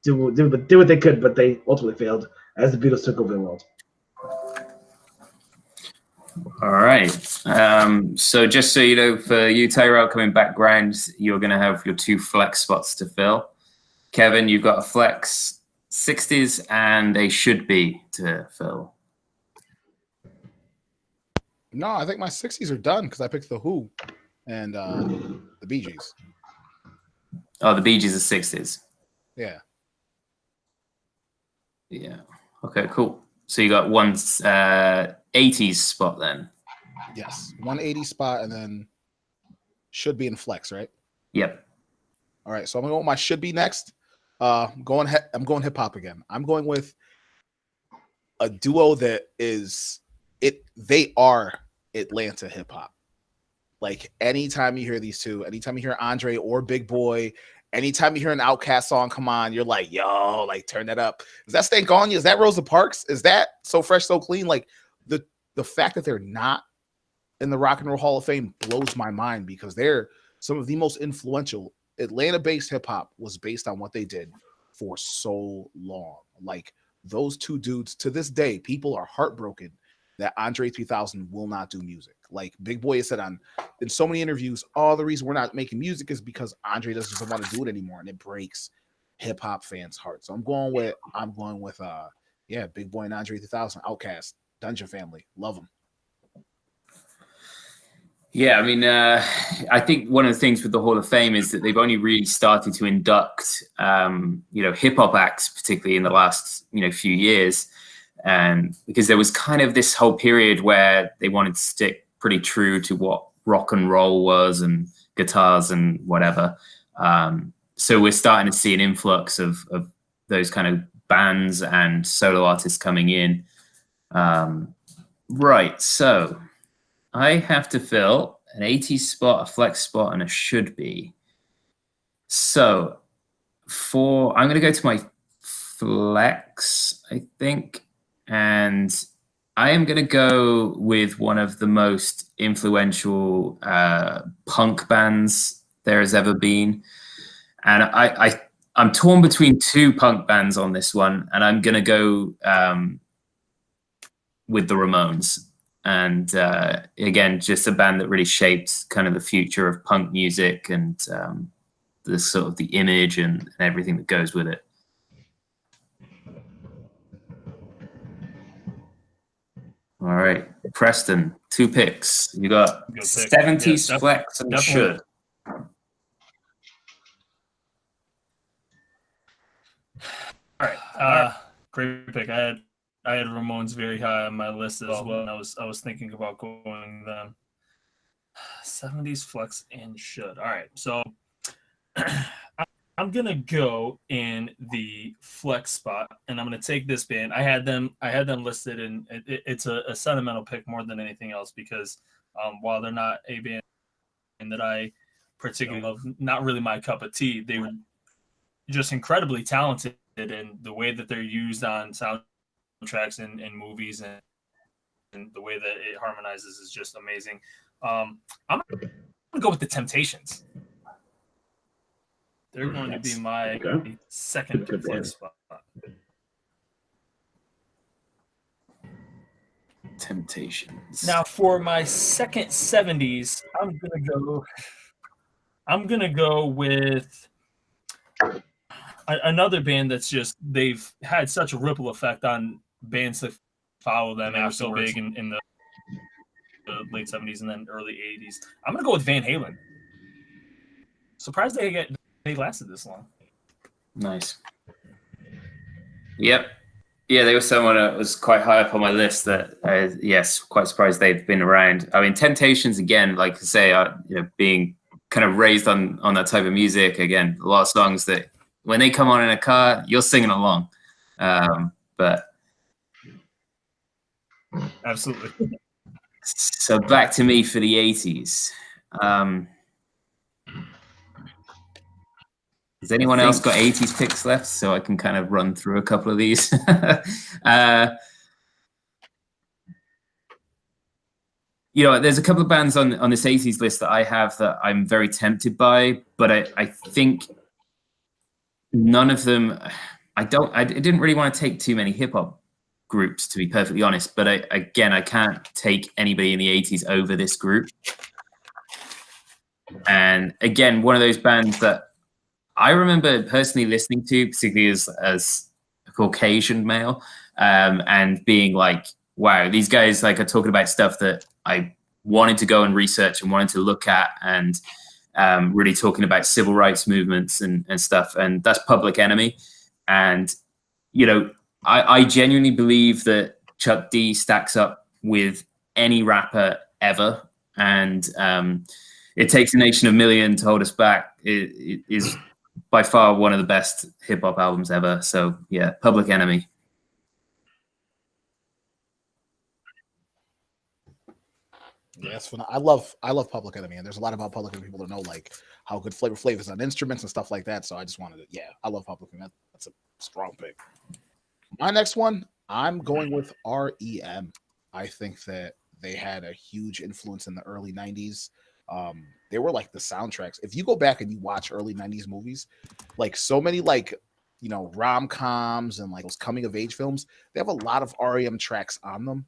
S4: do what they could, but they ultimately failed as the Beatles took over the world.
S1: All right. So just so you know, for you, Tyrell, coming background, you're going to have your 2 flex spots to fill. Kevin, you've got a flex 60s and a should be to fill.
S3: No, I think my 60s are done because I picked The Who and the Bee Gees.
S1: Oh, the Bee Gees are 60s.
S3: Yeah.
S1: Yeah. Okay, cool. So you got one 80s spot then.
S3: Yes. 180 spot and then should be in flex, right?
S1: Yep.
S3: All right. So I'm going to go with my should be next. I'm going hip hop again. I'm going with a duo that is they are Atlanta hip hop. Like anytime you hear these two, anytime you hear Andre or Big Boy, anytime you hear an Outkast song come on, you're like, yo, like turn that up. Is that Stank on You? Is that Rosa Parks? Is that So Fresh, So Clean? Like the fact that they're not in the Rock and Roll Hall of Fame blows my mind because they're some of the most influential. Atlanta-based hip hop was based on what they did for so long. Like those two dudes, to this day, people are heartbroken that Andre 3000 will not do music. Like Big Boy has said in so many interviews, the reason we're not making music is because Andre doesn't want to do it anymore, and it breaks hip hop fans' hearts. So I'm going with Big Boy and Andre 3000, Outkast, Dungeon Family, love them.
S1: Yeah, I mean, I think one of the things with the Hall of Fame is that they've only really started to induct, hip hop acts, particularly in the last, few years. And because there was kind of this whole period where they wanted to stick pretty true to what rock and roll was and guitars and whatever. So we're starting to see an influx of those kind of bands and solo artists coming in. Right, so I have to fill an 80s spot, a flex spot, and a should be. So I'm going to go to my flex, I think. And I am going to go with one of the most influential punk bands there has ever been. And I'm torn between 2 punk bands on this one. And I'm going to go with the Ramones. And again, just a band that really shaped kind of the future of punk music and the sort of the image and everything that goes with it. All right, Preston, 2 picks. You got 70s flex and should.
S2: All right, great pick. I had Ramones very high on my list as well. And I was thinking about going them. 70s flex and should. All right, so I'm gonna go in the flex spot, and I'm gonna take this band. I had them listed, and it's a sentimental pick more than anything else because while they're not a band that I particularly love, not really my cup of tea, they were just incredibly talented in the way that they're used on soundtracks and movies, and the way that it harmonizes is just amazing. I'm gonna go with the Temptations. They're going to be my second flex spot.
S1: Temptations.
S2: Now for my second 70s, I'm gonna go with another band that's just they've had such a ripple effect on bands that follow them. They were so big in the late 70s and then early 80s. I'm gonna go with Van Halen. Surprised they lasted this long.
S1: Nice. Yep. Yeah, they were someone that was quite high up on my list. That yes, quite surprised they've been around. I mean, Temptations again, like I say, being kind of raised on that type of music. Again, a lot of songs that when they come on in a car, you're singing along. But
S2: absolutely.
S1: So back to me for the 80s. Has anyone else got 80s picks left so I can kind of run through a couple of these? There's a couple of bands on this 80s list that I have that I'm very tempted by, but I think none of them, I didn't really want to take too many hip hop groups, to be perfectly honest, but I can't take anybody in the 80s over this group. And again, one of those bands that I remember personally listening to, particularly as a Caucasian male, and being like, wow, these guys like are talking about stuff that I wanted to go and research and wanted to look at, and really talking about civil rights movements and stuff. And that's Public Enemy. And, I genuinely believe that Chuck D stacks up with any rapper ever. And It Takes a Nation of Million to Hold Us Back is by far one of the best hip hop albums ever. So yeah, Public Enemy.
S3: Yes, I love Public Enemy, and there's a lot about Public Enemy people to know, like how good Flavor Flav is on instruments and stuff like that. So I just wanted to, I love Public Enemy. That's a strong pick. My next one, I'm going with REM. I think that they had a huge influence in the early 90s. They were like the soundtracks. If you go back and you watch early 90s movies, like so many rom-coms and like those coming of age films, they have a lot of REM tracks on them.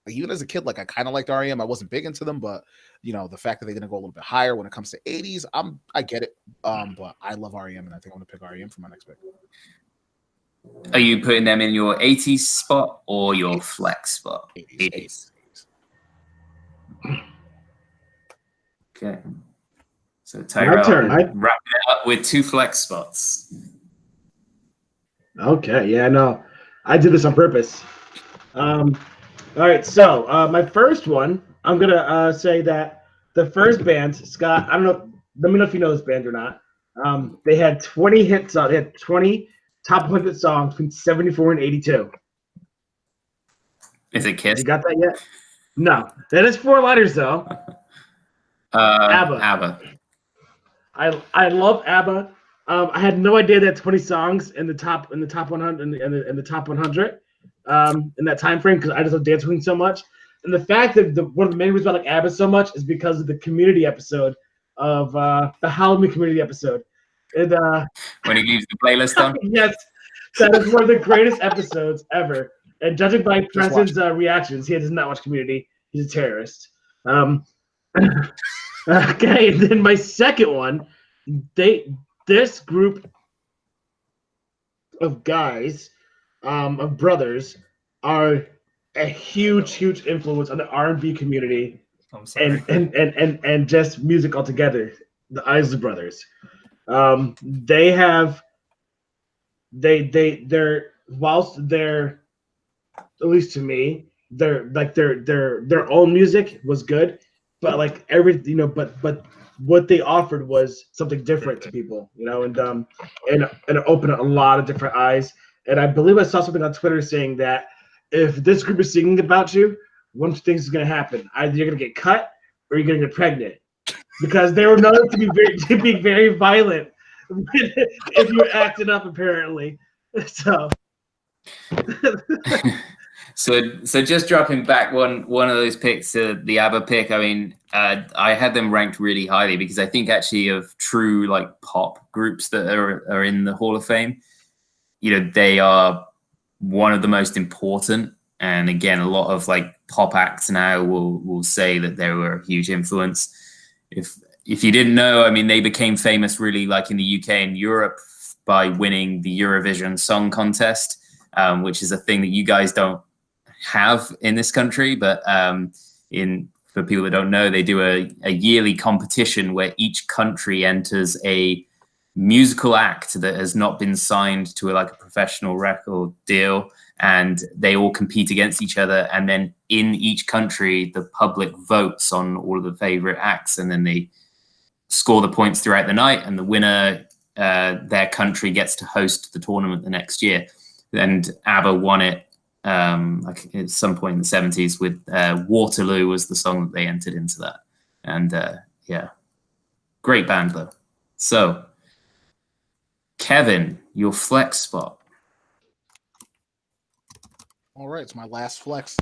S3: Even as a kid, like I kind of liked REM. I wasn't big into them, but the fact that they're gonna go a little bit higher when it comes to 80s, I get it. But I love REM, and I think I'm gonna pick REM for my next pick.
S1: Are you putting them in your 80s spot or your flex spot?
S3: 80s.
S1: Okay. So Tyrell,
S4: turn.
S1: wrapping it up with 2 flex spots.
S4: Okay, yeah, no, I did this on purpose. All right, so my first one, I'm gonna say that the first band, Scott. I don't know. Let me know if you know this band or not. They had 20 hits. They had 20 top 100 songs between 74 and 82.
S1: Is it Kiss?
S4: You got that yet? No, that is 4 letters though.
S1: ABBA.
S4: I love ABBA. I had no idea they had 20 songs in the top 100 in the top 100 in that time frame, because I just love Dance Queen so much. And the fact that one of the main reasons I like ABBA so much is because of the community episode of the Halloween community episode. And,
S1: when he leaves the playlist on?
S4: Yes, that is one of the greatest episodes ever. And judging by Preston's reactions, he does not watch Community. He's a terrorist. Okay, and then my second one, this group of guys, of brothers, are a huge influence on the R&B community.
S2: I'm sorry.
S4: And just music altogether. The Isley Brothers. Whilst they're, at least to me, their own music was good, but like but what they offered was something different to people, and it opened a lot of different eyes. And I believe I saw something on Twitter saying that if this group is singing about you, one of two things is going to happen: either you're going to get cut or you're going to get pregnant, because they were known to be very violent if you're acting up, apparently.
S1: So just dropping back one of those picks to the ABBA pick. I mean, I had them ranked really highly because I think actually of true like pop groups that are in the Hall of Fame, they are one of the most important. And again, a lot of like pop acts now will say that they were a huge influence. If you didn't know, I mean, they became famous really like in the UK and Europe by winning the Eurovision Song Contest, which is a thing that you guys don't have in this country. But for people that don't know, they do a yearly competition where each country enters a musical act that has not been signed to like a professional record deal, and they all compete against each other. And then in each country, the public votes on all of the favorite acts, and then they score the points throughout the night, and the winner, their country, gets to host the tournament the next year. And ABBA won it like at some point in the 70s with Waterloo was the song that they entered into that. And yeah, great band though. So Kevin, your flex spot.
S3: All right, it's my last flex.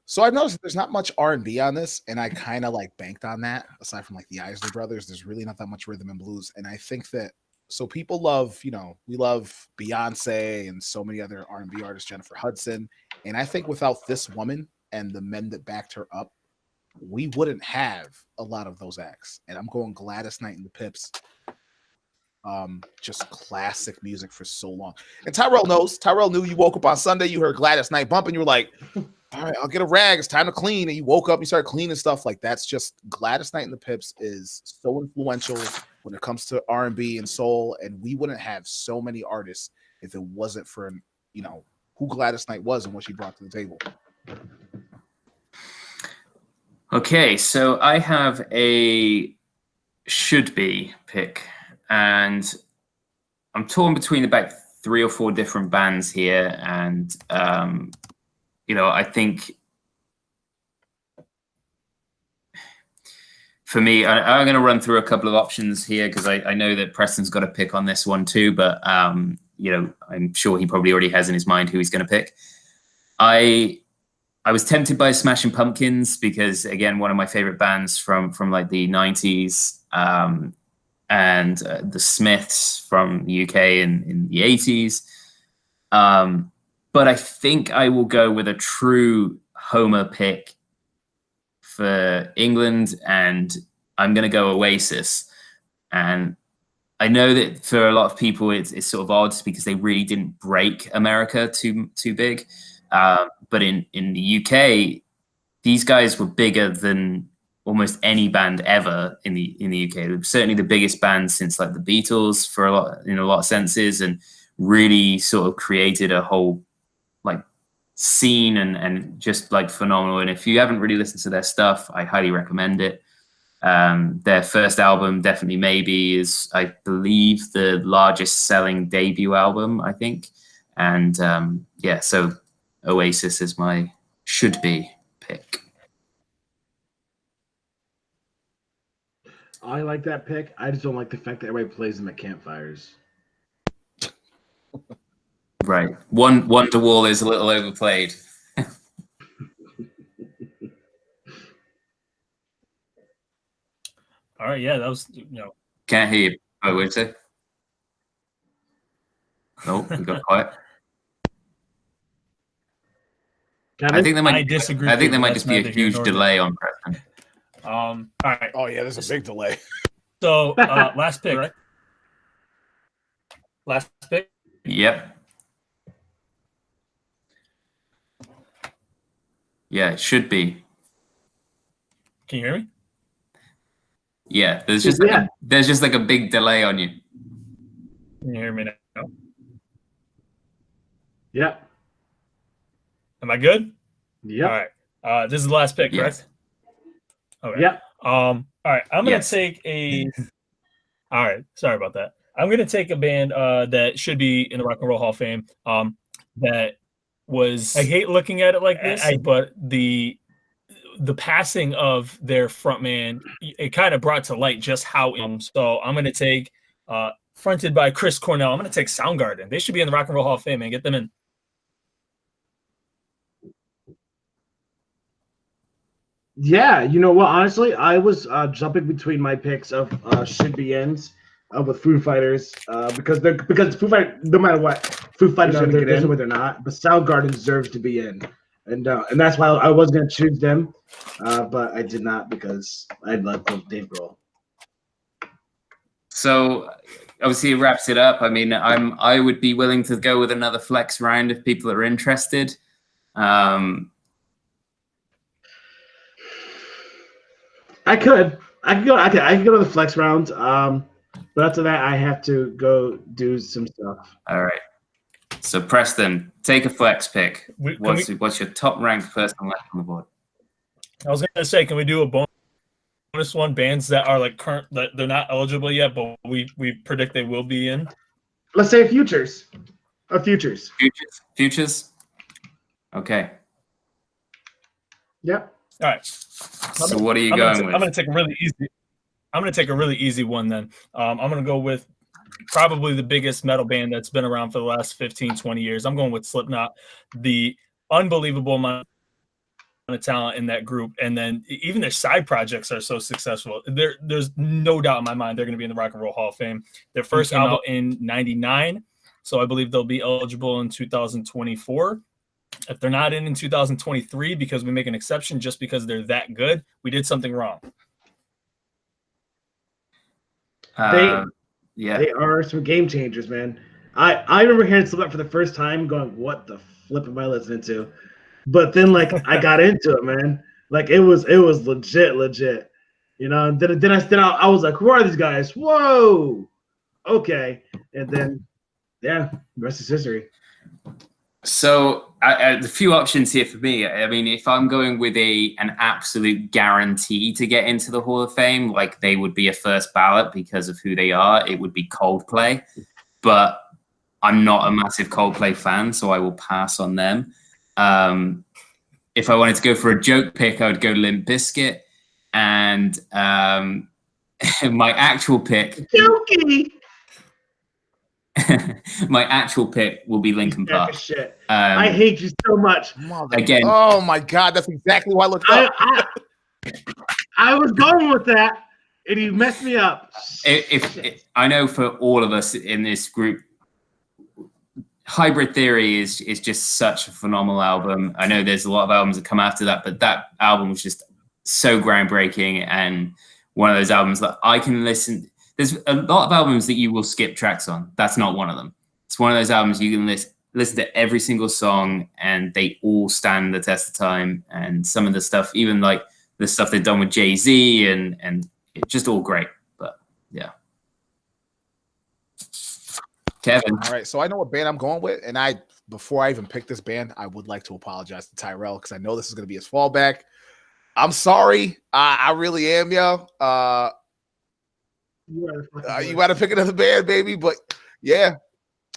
S3: So I've noticed that there's not much R&B on this, and I kind of like banked on that. Aside from like the Isley Brothers, there's really not that much rhythm and blues. And I think that so people love, we love Beyonce and so many other R&B artists, Jennifer Hudson. And I think without this woman and the men that backed her up, we wouldn't have a lot of those acts. And I'm going Gladys Knight and the Pips. Just classic music for so long. And Tyrell knew you woke up on Sunday, you heard Gladys Knight bumping, you were like, all right, I'll get a rag. It's time to clean. And you woke up, you started cleaning stuff. Like that's just Gladys Knight and the Pips is so influential when it comes to R&B and soul. And we wouldn't have so many artists if it wasn't for, who Gladys Knight was and what she brought to the table.
S1: Okay, so I have a should be pick, and I'm torn between about 3 or 4 different bands here. And I think for me, I'm going to run through a couple of options here because I know that Preston's got a pick on this one too, but I'm sure he probably already has in his mind who he's going to pick. I was tempted by Smashing Pumpkins because, again, one of my favorite bands from like the 90s, and the Smiths from the UK in the 80s. But I think I will go with a true Homer pick for England, and I'm going to go Oasis. And I know that for a lot of people, it's sort of odd because they really didn't break America too big. But in the UK, these guys were bigger than almost any band ever in the UK. They're certainly the biggest band since like the Beatles in a lot of senses, and really sort of created a whole like scene and just like phenomenal. And if you haven't really listened to their stuff, I highly recommend it. Their first album, Definitely Maybe, is, I believe, the largest selling debut album, I think. And so Oasis is my should be pick.
S4: I like that pick. I just don't like the fact that everybody plays them at campfires.
S1: Right. Wonderwall is a little overplayed.
S2: All right, yeah, that was
S1: Can't hear you. Oh, what did you say? Nope, we got quiet. I think there might
S2: disagree.
S1: I think there might just be a huge delay on Preston.
S2: All right.
S3: Oh yeah, there's a big delay.
S2: So last pick, right? Last pick.
S1: Yep. Yeah, it should be.
S2: Can you hear me?
S1: Yeah, there's just like a big delay on you.
S2: Can you hear me now?
S4: Yeah.
S2: Am I good?
S4: Yeah.
S2: All right. This is the last pick,
S1: Yes.
S2: correct? Okay.
S4: Yeah.
S2: All right. I'm gonna
S1: Yes.
S2: take a. All right. Sorry about that. I'm gonna take a band that should be in the Rock and Roll Hall of Fame. That was. I hate looking at it like this, but the passing of their frontman, it kind of brought to light just how. So I'm gonna take, fronted by Chris Cornell. I'm gonna take Soundgarden. They should be in the Rock and Roll Hall of Fame and get them in.
S4: Yeah, you know what? Honestly, I was jumping between my picks of should be ends with Foo Fighters because Foo Fighters, no matter what, Foo Fighters are going to get in. There's no way they're not. But Soundgarden deserves to be in. And that's why I was going to choose them. But I did not because I love Dave Grohl.
S1: So obviously it wraps it up. I mean, I would be willing to go with another flex round if people are interested.
S4: I could go to the flex round. But after that, I have to go do some stuff.
S1: All right. So Preston, take a flex pick. What's your top ranked person left on the board?
S2: I was gonna say, can we do a bonus one? Bands that are like current, that they're not eligible yet, but we predict they will be in.
S4: Let's say futures. Futures.
S1: Futures. Okay.
S4: Yep.
S2: All right.
S1: So what are you going with?
S2: I'm gonna take a really easy one then. I'm gonna go with probably the biggest metal band that's been around for the last 15, 20 years. I'm going with Slipknot. The unbelievable amount of talent in that group, and then even their side projects are so successful. There's no doubt in my mind they're going to be in the Rock and Roll Hall of Fame. Their first came out in '99, so I believe they'll be eligible in 2024. If they're not in 2023, because we make an exception just because they're that good, we did something wrong.
S4: They are some game changers, man. I remember hearing Slipknot for the first time, going, "What the flip am I listening to?" But then, like, I got into it, man. Like, it was legit. You know. And then I was like, "Who are these guys? Whoa, okay." And then, yeah, the rest is history.
S1: So a few options here for me. I mean, if I'm going with an absolute guarantee to get into the Hall of Fame, like they would be a first ballot because of who they are, it would be Coldplay. But I'm not a massive Coldplay fan, so I will pass on them. If I wanted to go for a joke pick, I would go Limp Bizkit. And my actual pick...
S4: Jokey!
S1: My actual pick will be Linkin Park.
S4: Shit. I hate you so much.
S1: Again.
S3: Oh my God, that's exactly why I looked up.
S4: I was going with that, and you messed me up.
S1: If I know for all of us in this group, Hybrid Theory is just such a phenomenal album. I know there's a lot of albums that come after that, but that album was just so groundbreaking and one of those albums that I can listen. There's a lot of albums that you will skip tracks on. That's not one of them. It's one of those albums you can listen to every single song, and they all stand the test of time. And some of the stuff, even like the stuff they've done with Jay-Z, and it's just all great. But yeah. Kevin.
S3: All right, so I know what band I'm going with, and before I even pick this band, I would like to apologize to Tyrell because I know this is going to be his fallback. I'm sorry. I really am, yo. You got to pick another band, baby. But yeah,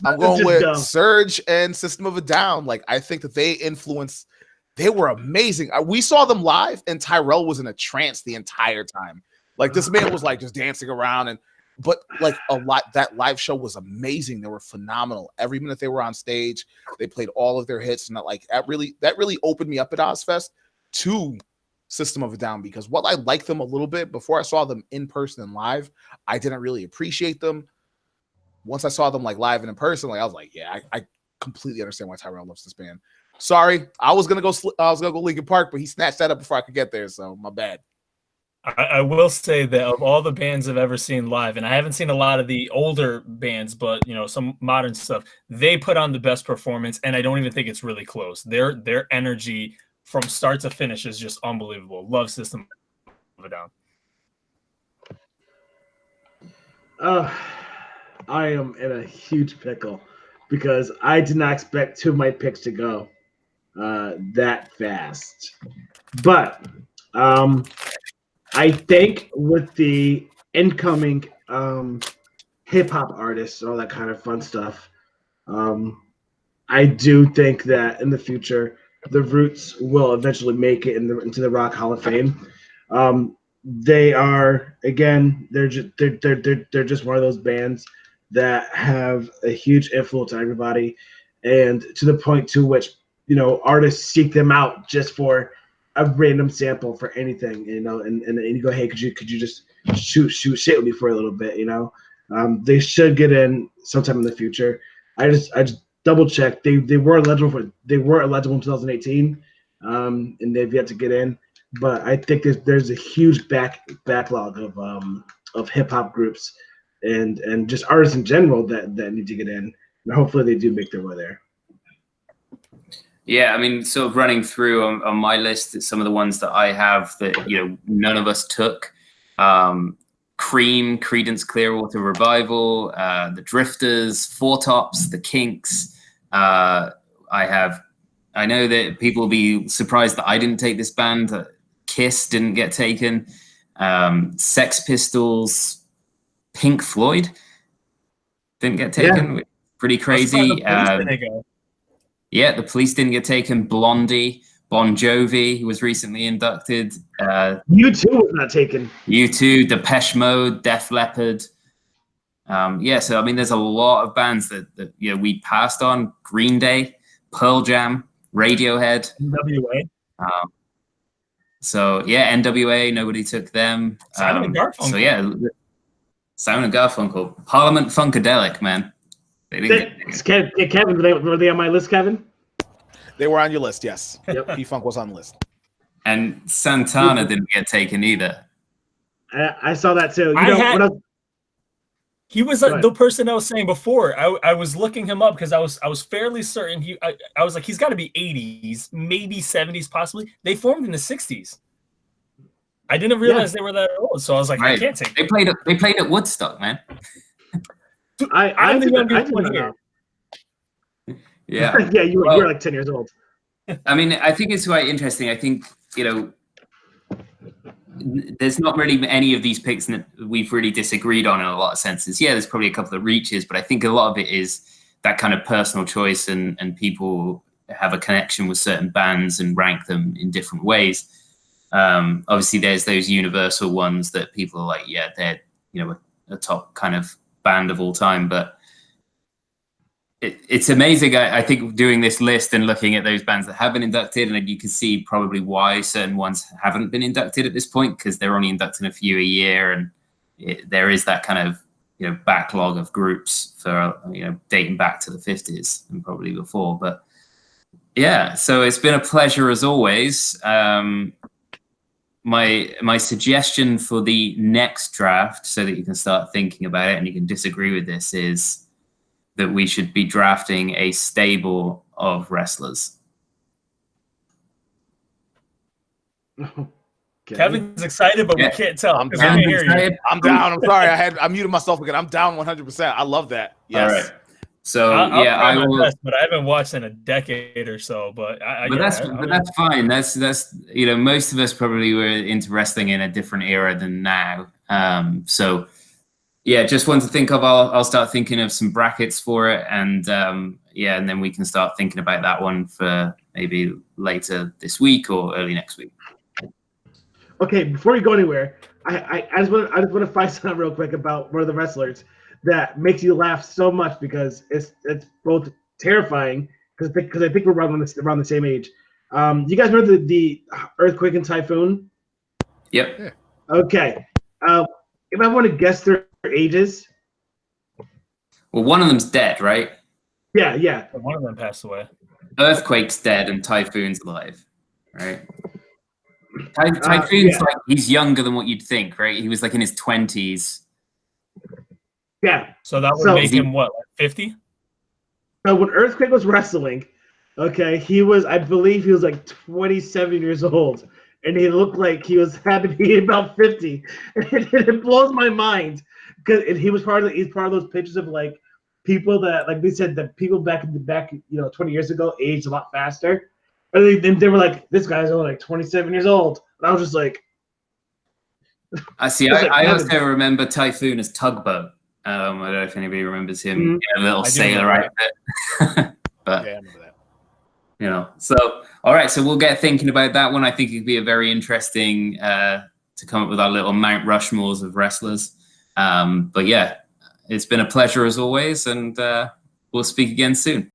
S3: I'm going with Surge and System of a Down. Like, I think that they were amazing. We saw them live, and Tyrell was in a trance the entire time. Like, this man was like just dancing around, but like that live show was amazing. They were phenomenal. Every minute they were on stage, they played all of their hits, and that really opened me up at Ozfest to System of a Down, because while I liked them a little bit before I saw them in person and live, I didn't really appreciate them. Once I saw them like live and in person, like I was like, yeah, I completely understand why Tyrell loves this band. Sorry, I was gonna go Linkin Park, but he snatched that up before I could get there, so my bad.
S2: I will say that of all the bands I've ever seen live, and I haven't seen a lot of the older bands, but some modern stuff, they put on the best performance, and I don't even think it's really close. Their energy from start to finish is just unbelievable. Love System of a Down.
S4: I am in a huge pickle because I did not expect two of my picks to go that fast. But I think with the incoming hip-hop artists, all that kind of fun stuff, I do think that in the future, the Roots will eventually make it into the Rock Hall of Fame. They are, again, they're just one of those bands that have a huge influence on everybody, and to the point to which artists seek them out just for a random sample for anything, and you go, hey, could you just shoot shit with me for a little bit, They should get in sometime in the future. I just double check. They were eligible in 2018, and they've yet to get in. But I think there's a huge backlog of hip hop groups and just artists in general that need to get in. And hopefully they do make their way there.
S1: Yeah, I mean, sort of running through on my list, some of the ones that I have that none of us took. Cream, Creedence Clearwater Revival, the Drifters, Four Tops, the Kinks. I know that people will be surprised that I didn't take this band. Kiss didn't get taken. Sex Pistols, Pink Floyd didn't get taken. Yeah. Pretty crazy. Yeah, the Police didn't get taken. Blondie, Bon Jovi was recently inducted.
S4: U2 was not taken.
S1: U2, Depeche Mode, Def Leppard. Yeah, so I mean, there's a lot of bands that we passed on. Green Day, Pearl Jam, Radiohead,
S2: NWA.
S1: So yeah, NWA, nobody took them.
S2: Simon and Garfunkel.
S1: So yeah, Simon and Garfunkel, Parliament Funkadelic, man.
S4: Kevin, were they on my list, Kevin?
S3: They were on your list, yes. Yep, P-Funk was on the list.
S1: And Santana didn't get taken either.
S4: I saw that too.
S2: He was the person I was saying before. I was looking him up because I was fairly certain I was like, he's got to be 80s, maybe 70s, possibly. They formed in the 60s. I didn't realize they were that old, so I was like, I can't take.
S1: They played at Woodstock, man.
S2: Dude, I'm the youngest one here.
S1: Yeah.
S4: Yeah, you're like 10 years old.
S1: I mean, I think it's quite interesting. I think, there's not really any of these picks that we've really disagreed on in a lot of senses. Yeah, there's probably a couple of reaches, but I think a lot of it is that kind of personal choice and people have a connection with certain bands and rank them in different ways. Obviously, there's those universal ones that people are like, yeah, they're, a top kind of band of all time, but it's amazing. I think doing this list and looking at those bands that have been inducted, and you can see probably why certain ones haven't been inducted at this point, because they're only inducting a few a year, and there is that kind of backlog of groups for dating back to the 50s and probably before. But yeah, so it's been a pleasure as always. My suggestion for the next draft, so that you can start thinking about it and you can disagree with this, is that we should be drafting a stable of wrestlers.
S2: Okay. Kevin's excited, but we can't tell.
S3: I'm down. I'm down. I'm sorry. I muted myself again. I'm down 100%. I love that. Yes.
S1: All right. So
S2: I will. Best, but I haven't watched in a decade or so. But
S1: that's fine. That's most of us probably were into wrestling in a different era than now. So. Yeah, just one to think of. I'll start thinking of some brackets for it, and and then we can start thinking about that one for maybe later this week or early next week.
S4: Okay, before you go anywhere, I just want to find something real quick about one of the wrestlers that makes you laugh so much because it's both terrifying because I think we're around the same age. You guys remember the earthquake and typhoon?
S1: Yep.
S3: Yeah.
S4: Okay. If I want to guess their ages.
S1: Well, one of them's dead, right?
S4: Yeah.
S2: One of them passed away.
S1: Earthquake's dead and Typhoon's alive, right? Typhoon's like, he's younger than what you'd think, right? He was like in his 20s.
S4: Yeah.
S2: So that would make him what, like 50?
S4: So when Earthquake was wrestling, okay, I believe he was like 27 years old. And he looked like he had to be about 50. And it blows my mind because he's part of those pictures of like people that, like they said, that people back 20 years ago aged a lot faster. And they were like, this guy's only like 27 years old. And I was just like,
S1: I see. I also remember Typhoon as Tugboat. I don't know if anybody remembers him. A little sailor outfit. But
S3: yeah, I remember that.
S1: So all right, so we'll get thinking about that one. I think it'd be a very interesting to come up with our little Mount Rushmores of wrestlers. But yeah, it's been a pleasure as always, and we'll speak again soon.